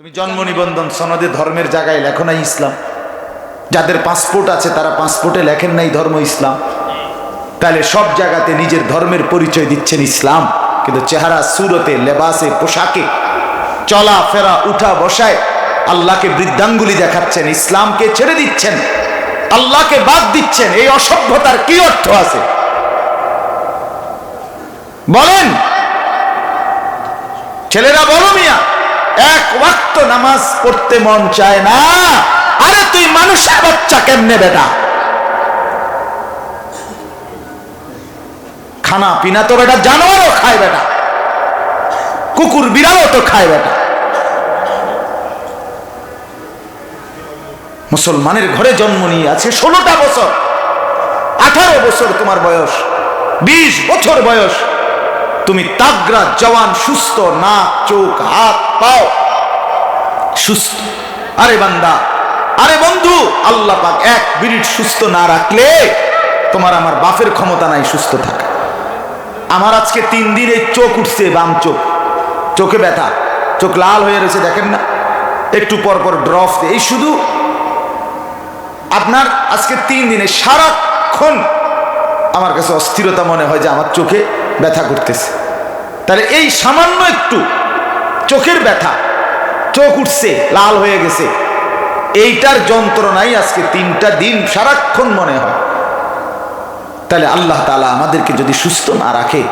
তুমি জন্ম নিবন্ধন সনদে ধর্মের জায়গায় লেখো না ইসলাম। যাদের পাসপোর্ট আছে তারা পাসপোর্টে লেখেন নাই ধর্ম ইসলাম। তাহলে সব জায়গাতে নিজের ধর্মের পরিচয় দিচ্ছেন ইসলাম, কিন্তু চেহারা সুরতে লেবাসে পোশাকে চলা ফেরা উঠা বসায় আল্লাহকে বৃদ্ধাঙ্গুলি দেখাচ্ছেন, ইসলামকে ছেড়ে দিচ্ছেন, আল্লাহকে বাদ দিচ্ছেন। এই অসভ্যতার কি অর্থ আছে বলেন? ছেলেরা বলো মিয়া, এক ওয়াক্ত নামাজ পড়তে মন চায় না। আরে তুই মানুষের বাচ্চা কেমনে বেটা? খানা পিনা তো বেটা জানোয়ারও খায় বেটা, কুকুর বিড়ালও তো খায় বেটা। মুসলমানের ঘরে জন্ম নিয়ে আছে 16টা বছর, 18 বছর তোমার বয়স, 20 বছর বয়স, তুমি তাগড়া জওয়ান, সুস্থ, নাক চোখ হাত পাও সুস্থ। আরে বান্দা, আরে বন্ধু, আল্লাহ পাক 1 মিনিট সুস্থ না রাখলে তোমার আমার বাপের ক্ষমতা নাই সুস্থ থাকা। আমার আজকে 3 দিন এই চোখ উঠছে, বাম চোখ, চোখে ব্যথা, চোখ লাল হয়ে রয়েছে, দেখেন না? একটু পর পর ড্রপ, এই শুধু আপনার আজকে 3 দিনে সারাক্ষণ আমার কাছে অস্থিরতা মনে হয় যে আমার চোখে ব্যথা করতেছে। তাহলে এই সামান্য একটু চোখের ব্যথা, চোখ উঠছে, লাল হয়ে গেছে, এইটার যন্ত্রণাই আজকে 3টা দিন সারাক্ষণ মনে হয়। তাহলে আল্লাহ তাআলা আমাদেরকে যদি সুস্থ না রাখে,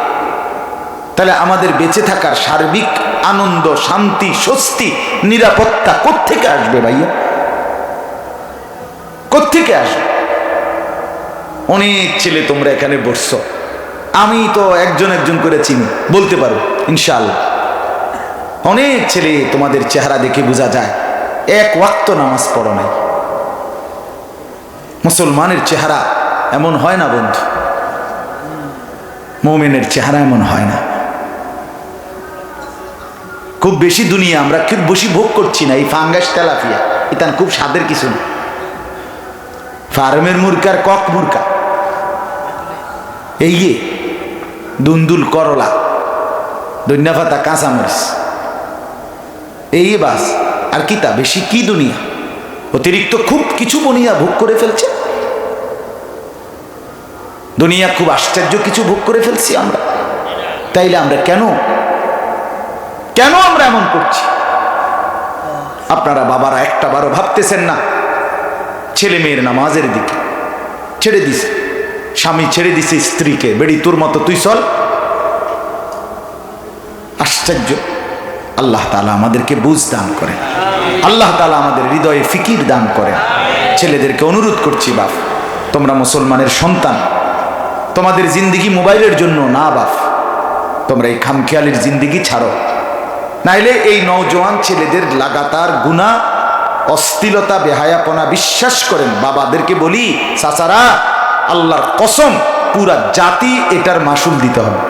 তাহলে আমাদের বেঁচে থাকার সার্বিক আনন্দ, শান্তি, স্বস্তি, নিরাপত্তা কোত্থেকে আসবে ভাইয়া? কোত্থেকে আসবে? অনেক ছেলে তোমরা এখানে বসছো, আমি তো একজন একজন করে চিনি, বলতে পারো ইনশাআল্লাহ। অনেক ছেলে তোমাদের চেহারা দেখে বোঝা যায় 1 ওয়াক্ত নামাজ পড়ো নাই। মুসলমানের চেহারা এমন হয় না বন্ধু, মুমিনের চেহারা এমন হয় না। খুব বেশি দুনিয়া আমরা খুব বেশি ভোগ করছি না। এই ফাঙ্গাস তেলাপিয়া এটা খুব স্বাদের কিছু না। ফার্মের মুরকার কক মুরকা, এই দুন্দুল করলা, ধনিয়া পাতা, কাঁচামরিচ, এই বাস। আর কি তা বেশি কি দুনিয়া? অতিরিক্ত খুব কিছু বনিয়া ভোগ করে ফেলছে দুনিয়া, খুব আশ্চর্য কিছু ভোগ করে ফেলছি আমরা। তাইলে আমরা কেন আমরা এমন করছি? আপনারা বাবারা একটা বারো ভাবতেছেন না? ছেলে মেয়ের নামাজের দিকে ছেড়ে দিছে, স্বামী ছেড়ে দিছে স্ত্রীকে, বেড়ি তোর মতো তুই চল। আশ্চর্য! আল্লাহ তাআলা আমাদেরকে বুঝ দান করেন, আল্লাহ তাআলা আমাদের হৃদয়ে ফিকির দান করেন। ছেলেদেরকে অনুরোধ করছি, বাপ তোমরা মুসলমানের সন্তান, তোমাদের জিন্দিগি মোবাইলের জন্য না বাপ, তোমরা এই খামখেয়ালির জিন্দিগি ছাড়ো। নাইলে এই নওজোয়ান ছেলেদের লাগাতার গুনাহ, অশ্লীলতা, বেহায়াপনা, বিশ্বাস করেন বাবাদেরকে বলি, চাচারা আল্লাহর কসম পুরা জাতি এটার মাসুল দিতে হবে।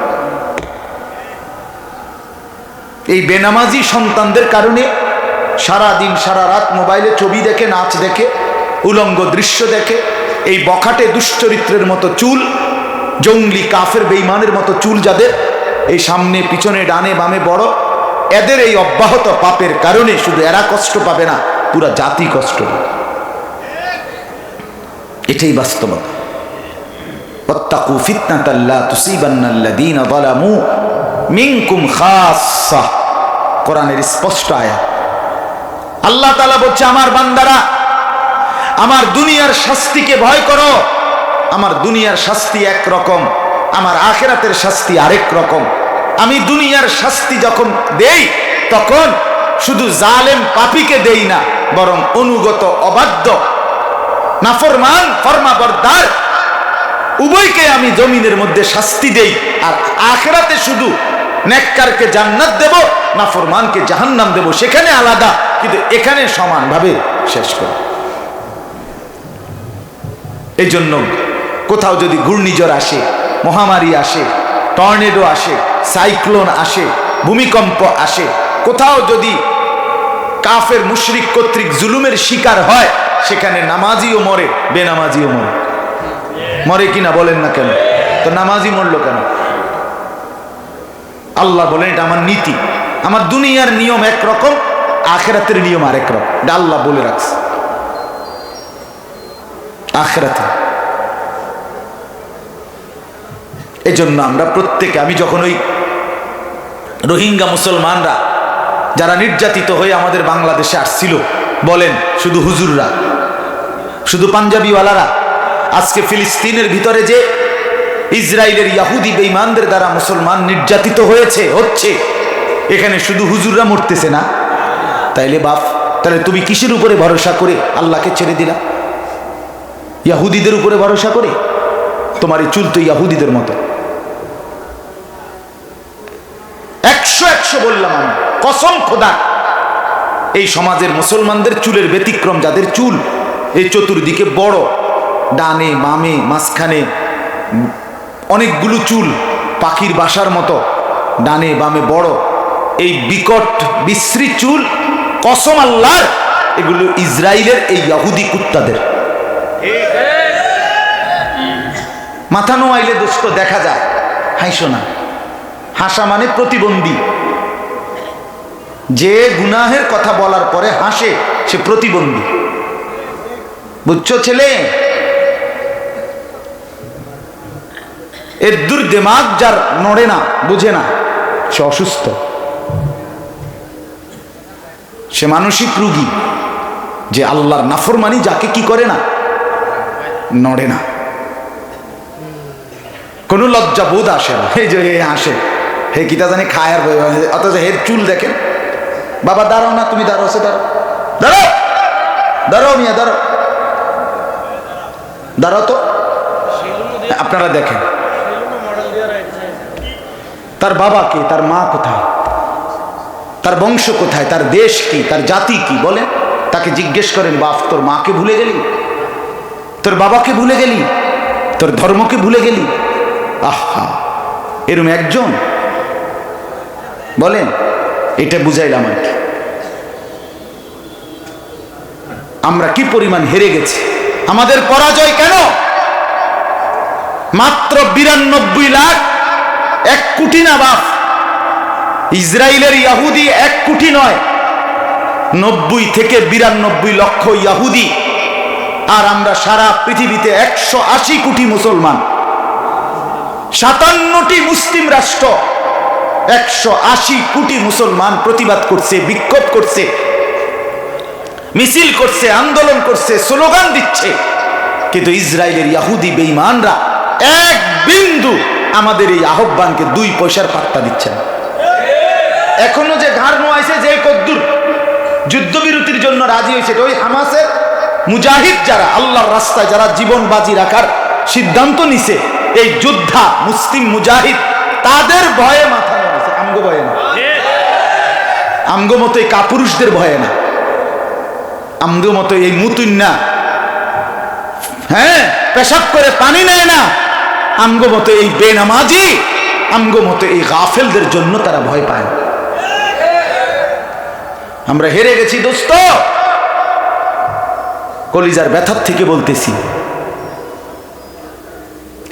এই বেনামাজি সন্তানদের কারণে সারা দিন সারা রাত মোবাইলে ছবি দেখে, নাচ দেখে, উলঙ্গ দৃশ্য দেখে, এই বখাটে দুশ্চরিত্রের মতো চুল, জঙ্গলি কাফের বেঈমানের মতো চুল যাদের, এই সামনে পিছনে ডানে বামে বড়, এদের এই অব্যাহত পাপের কারণে শুধু এরা কষ্ট পাবে না, পুরা জাতি কষ্ট পাবে। এটাই বাস্তবতা। ওয়াত্তাকু ফিতনাতাল লা তুসিবান্নাল্লাযীনা যালামু মিনকুম খাসসা, কোরআনের স্পষ্ট আয়াত। আল্লাহ তাআলা বলছে, আমার বান্দারা, আমার দুনিয়ার শাস্তিকে ভয় করো। আমার দুনিয়ার শাস্তি এক রকম, আমার আখিরাতের শাস্তি আরেক রকম। আমি দুনিয়ার শাস্তি যখন দেই তখন শুধু জালেম পাপীকে দেই না, বরং অনুগত, অবাধ্য, নাফরমান, ফরমাবরদার উভয়কে আমি জমিনের মধ্যে শাস্তি দেই। আর আখিরাতে শুধু নেককারকে জান্নাত দেব, নাফরমানকে জাহান্নাম দেব, সেখানে আলাদা, কিন্তু এখানে সমানভাবে শেষ করব। এই জন্য কোথাও যদি ঘূর্ণিঝড় আসে, মহামারী আসে, টর্নেডো আসে, সাইক্লোন আসে, ভূমিকম্প আসে, কোথাও যদি কাফের মুশরিক কর্তৃক জুলুমের শিকার হয়, সেখানে নামাজিও মরে, বেনামাজিও মরে। মরে কিনা বলেন না কেন? তো নামাজি মরল কেন? আল্লাহ বলেন এটা আমার নীতি, আমার দুনিয়ার নিয়ম একরকম, আখিরাতের নিয়ম আরেক রকম, এটা আল্লাহ বলে রাখছে। আখিরাতে এই জন্য আমরা প্রত্যেকে, আমি যখন ওই রোহিঙ্গা মুসলমানরা যারা নির্যাতিত হয়ে আমাদের বাংলাদেশে আসছিল, বলেন শুধু হুজুররা, শুধু পাঞ্জাবিওয়ালারা, আজকে ফিলিস্তিনের ভিতরে যে ইসরায়েলের ইয়াহুদি বেঈমানদের দ্বারা মুসলমান নির্যাতিত হচ্ছে, এখানে শুধু হুজুররা মরতেছে না? তাইলে বাপ, তাহলে তুমি কিসের উপরে ভরসা করে আল্লাহকে ছেড়ে দিলা? ইয়াহুদিদের উপরে ভরসা করে? তোমার এই চুল তো ইয়াহুদিদের মতো। 100 বললাম আমি, কসম খোদা, এই সমাজের মুসলমানদের চুলের ব্যতিক্রম, যাদের চুল এই চতুর্দিকে বড়, ডানে বামে মাঝখানে অনেকগুলো চুল, পাখির বাসার মতো ডানে বামে বড়, এই বিকট বিশ্রী চুল, কসম আল্লাহর, এগুলো ইসরায়েলের এই ইহুদি কুত্তাদের। মাথা নোয়াইলে দোস্ত দেখা যায়, হাসো না। হাসা মানে প্রতিবন্ধী। যে গুনাহের কথা বলার পরে হাসে সে প্রতিবন্ধী, বুঝছো ছেলে? এর দূর দিমাগ যার নড়ে না, বুঝে না, সে অসুস্থ, সে মানসিক রোগী। যে আল্লাহর নাফরমানি যাকে কি করে না, নড়ে না, কোনো লজ্জা বোধ আসে না। এই যে আসে, হে কিতা জানি খায় আর অথচ হের চুল দেখেন। বাবা দাঁড়াও না, তুমি দাঁড়াও, সে দাঁড়াও, দাঁড়াও, দাঁড়াও মিয়া, দাঁড়াও, দাঁড়াও তো। আপনারা দেখেন তার বাবা কে, তার মা কোথায়, তার বংশ কোথায়, তার দেশ কি, তার জাতি কি, বলেন? তাকে জিজ্ঞেস করেন, বাপ তোর মাকে ভুলে গেলি, তোর বাবাকে ভুলে গেলি, তোর ধর্মকে ভুলে গেলি? আহা, এরম একজন, বলেন? এটা বুঝাইলাম আর কি। আমরা কি পরিমাণ হেরে গেছি, আমাদের পরাজয় কেন? মাত্র 92 লাখ, 1 কোটি না বাপ। ইসরায়েলের ইহুদি 1 কোটি নয়, 90 থেকে 92 লক্ষ ইহুদি, আর আমরা সারা পৃথিবীতে 180 কোটি মুসলমান, 57টি মুসলিম রাষ্ট্র, 180 কোটি মুসলমান প্রতিবাদ করছে, বিক্ষোভ করছে, মিছিল করছে, আন্দোলন করছে, স্লোগান দিচ্ছে, কিন্তু ইসরায়েলের ইহুদি বেঈমানরা 1 বিন্দু আমাদের এই আহ্বানকে 2 পয়সার পাত্তা দিচ্ছে না। এখনো যে ঘাড় নোয়াইছে, যে কদ্দুর যুদ্ধবিরতির জন্য রাজি হয়েছে, ওই হামাসের মুজাহিদ যারা আল্লাহর রাস্তায় যারা জীবন বাজি রাখার সিদ্ধান্ত নিছে, এই যোদ্ধা মুসলিম মুজাহিদ, তাদের ভয়ে মাথা নোয়াইছে, আমগো ভয়ে না, আমগো মতো এই কাপুরুষদের ভয়ে না, আমগো মতো এই মুতুন্না, হ্যাঁ, পেশাব করে পানি নেয় না, আমগো মতো এই বেনামাজি, আমগো মতো এই গাফেলদের জন্য তারা ভয় পায় না। আমরা হেরে গেছি দোস্ত, কলিজার ব্যথার থেকে বলতেছি।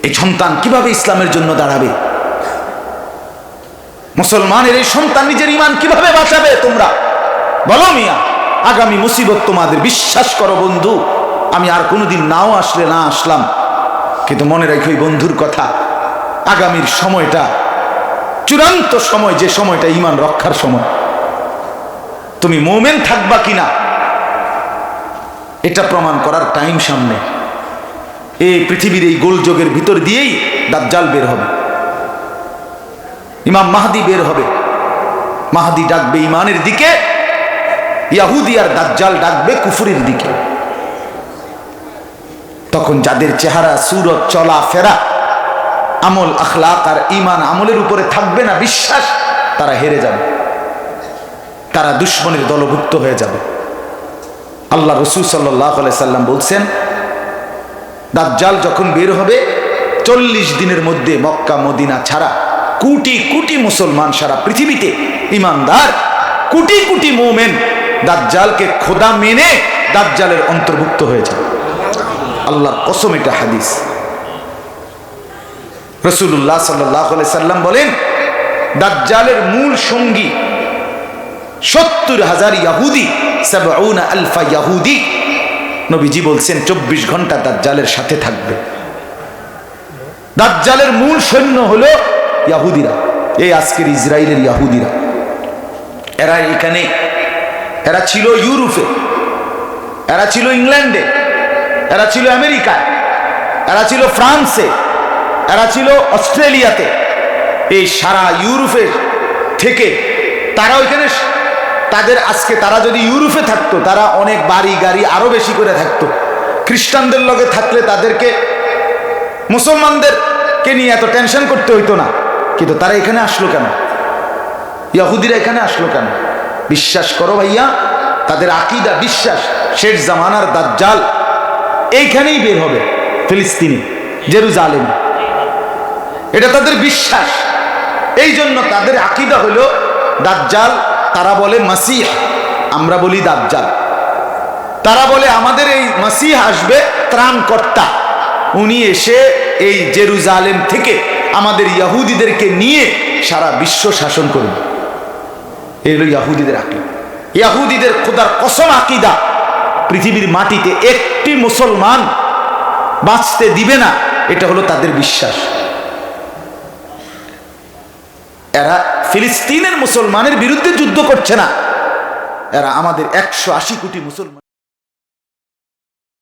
এই সন্তান কিভাবে ইসলামের জন্য দাঁড়াবে? মুসলমানের এই সন্তান নিজের ঈমান কিভাবে বাঁচাবে? তোমরা বলো মিয়া, আগামী মুসিবত তোমাদের, বিশ্বাস করো বন্ধু, আমি আর কোনোদিন নাও আসলে না আসলাম, কিন্তু মনে রাখো এই বন্ধুর কথা, আগামীর সময়টা চূড়ান্ত সময়, যে সময়টা ঈমান রক্ষার সময়। তুমি মুমিন থাকবা কিনা এটা প্রমাণ করার টাইম সামনে। এই পৃথিবীর এই গোলযোগের ভিতর দিয়েই দাজ্জাল বের হবে, ইমাম মাহদি বের হবে। মাহদি ডাকবে ঈমানের দিকে, ইহুদি আর দাজ্জাল ডাকবে কুফরের দিকে। তখন যাদের চেহারা, সুরত, চলা ফেরা, আমল, আখলাক আর ঈমান আমলের উপরে থাকবে না বিশ্বাস, তারা হেরে যাবে, তারা দুশমনের দলভুক্ত হয়ে যাবে। আল্লাহ রাসূল সাল্লাল্লাহু আলাইহি সাল্লাম বলছেন, দাজ্জাল যখন বের হবে 40 দিনের মধ্যে মক্কা মদিনা ছাড়া কোটি কোটি মুসলমান সারা পৃথিবীতে ঈমানদার, কোটি কোটি মুমিন দাজ্জালকে খোদা মেনে দাজ্জালের অন্তর্ভুক্ত হয়ে যাবে। আল্লাহর কসম, এটা হাদিস। রাসূলুল্লাহ সাল্লাল্লাহু আলাইহি সাল্লাম বলেন, দাজ্জালের মূল সঙ্গী 70,000 ইহুদি, 70 আলফা ইহুদি। নবীজি বলছেন 24 ঘন্টা দাজ্জালের সাথে থাকবে। দাজ্জালের মূল সৈন্য হলো ইহুদিরা, এই আজকের ইসরায়েলের ইহুদিরা। এরা এখানে, এরা ছিল ইউরোপে, এরা ছিল ইংল্যান্ডে, এরা ছিল আমেরিকায়, এরা ছিল ফ্রান্সে, এরা ছিল অস্ট্রেলিয়াতে। এই সারা ইউরোপে থেকে তারা ওইখানে, তাদের আজকে তারা যদি ইউরোপে থাকতো, তারা অনেক বাড়ি গাড়ি আরো বেশি করে থাকতো। খ্রিস্টানদের লগে থাকলে তাদেরকে, মুসলমানদেরকে নিয়ে এত টেনশন করতে হইতো না। কিন্তু তারা এখানে আসলো কেন? ইহুদিরা এখানে আসলো কেন? বিশ্বাস করো ভাইয়া, তাদের আকীদা, বিশ্বাস শেষ জামানার দাজ্জাল এইখানেই বের হবে, ফিলিস্তিনে, জেরুজালেম। এটা তাদের বিশ্বাস। এই জন্য তাদের আকীদা হলো দাজ্জাল, তারা বলে মাসিহ, আমরা বলি দাজ্জাল। তারা বলে আমাদের এই মাসিহ আসবে ত্রাণকর্তা, উনি এসে এই জেরুজালেম থেকে আমাদের ইহুদিদেরকে নিয়ে সারা বিশ্ব শাসন করবে। এই হলো ইহুদিদের আকীদা। ইহুদিদের খোদার কসম আকীদা, পৃথিবীর মাটিতে একটি মুসলমান বাঁচতে দিবে না, এটা হলো তাদের বিশ্বাস। এরা ফিলিস্তিনের মুসলমানের বিরুদ্ধে যুদ্ধ করছে না, এরা আমাদের 180 কোটি মুসলমান